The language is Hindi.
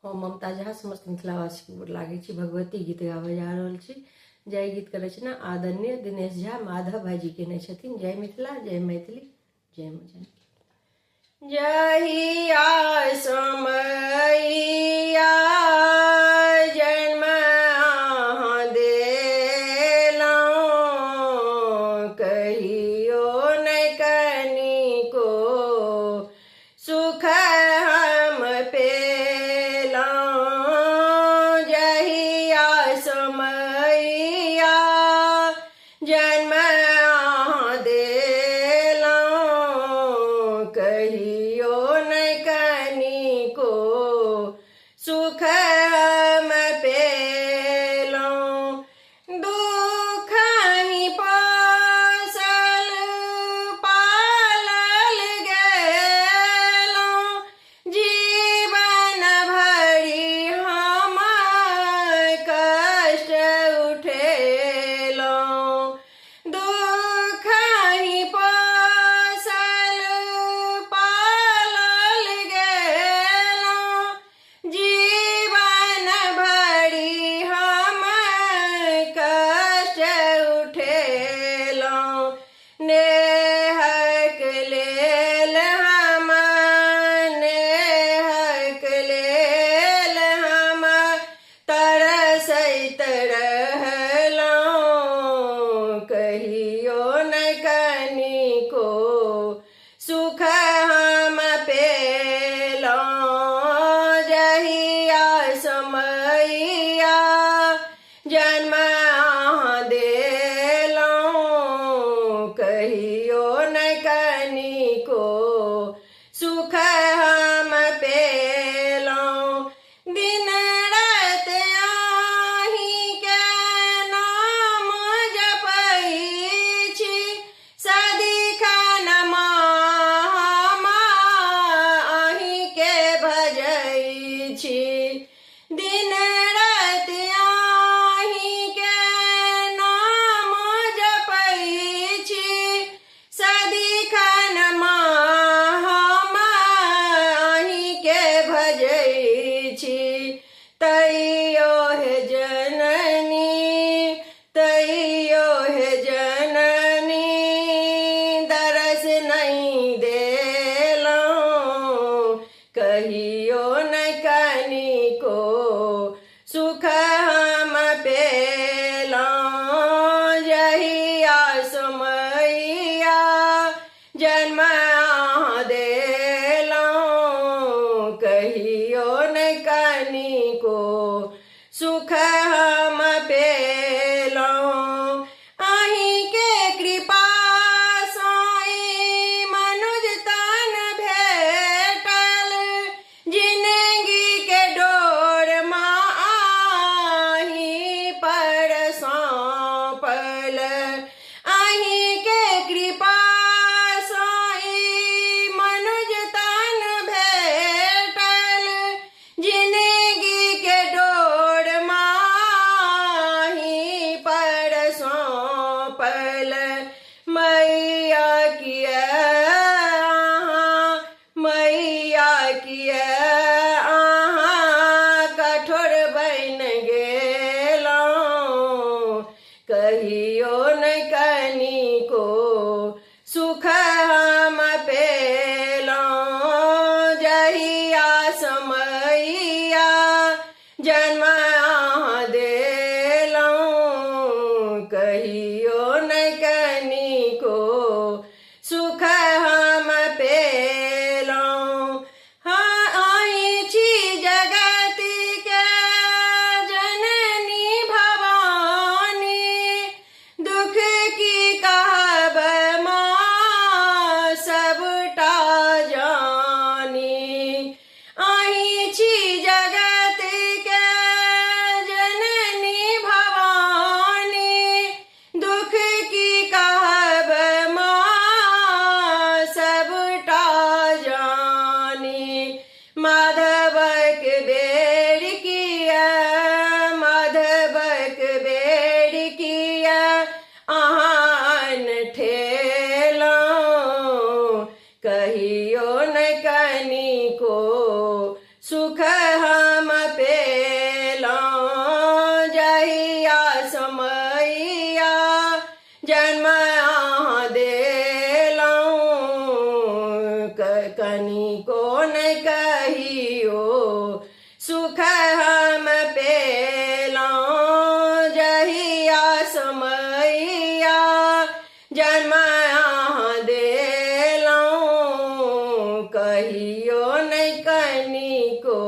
हम ममता झा समस्त मिथिलावासी के गोर लागै छी। भगवती गीत गाबऽ जा रहल छी। जय गीत के रचना आदरणीय दिनेश झा माधव भाईजी केने छथिन। जय मिथिला, जय मैथिली, जय मजन। जहिया समैया जन्म अहाँ देलौं, कहियो नहि कनिको सुख हम पेलौं। जहिया समैया जन्म अहाँ देलौं, कहियो नहि कनिको सुख हम पेलौं। दुख ही पोसल पालल गेलौं, जीवन भरि हम कष्ट उठेलौं। दुख ही पोसल पालल गेलौं, जीवन भरि हम कष्ट उठेलौं। नेहक लेल हम नेहक लेल हम तरसैत रहलौं, कहियो नहि कनिको सुख हम पेलौं। जहिया समैया जन्म अहाँ देलौं, कहियो नहि कनिको सुख हम पेलौं। दिन रात अहींके नाम जपै छी, सदिखन हम अहींके भजै छी। दिन रात अहींके नाम जपै छी, सदिखन हम अहींके भजै छी। तैयो हे जननी, तैयो हे जननी दरस नहीं देलौं, कहियो नहि कनिको सुख हम पेलौं। जहिया समैया जन्म अहाँ देलौं, कहियो नहि कनिको सुख हम पेलौं। अहींके कृपा सँ ई मनुज तन भेटल, जिंदगी के डोर अहीं पर सौंपल। अहींके कृपा सँ ई मनुज तन भेटल, जिंदगी के डोर अहीं पर सौंपल। मैया किए अहाँ, मैया किए अहाँ कठोर बनि गेलौं, कहियो नहि कनिको सुख हम पेलौं। जहिया समैया जन्म अहाँ देलौं, कहियो नहि कनिको सुख हम पेलौं। हाँ अहीं छी जगत के जननी भवानी, दुख की कहब माँ सबटा जानी। अहीं छी जगत के कनिको नहीं कहियो सुख हम पेलौं जहिया समैया जन्म अहाँ देलौं कहियो नहीं कनिको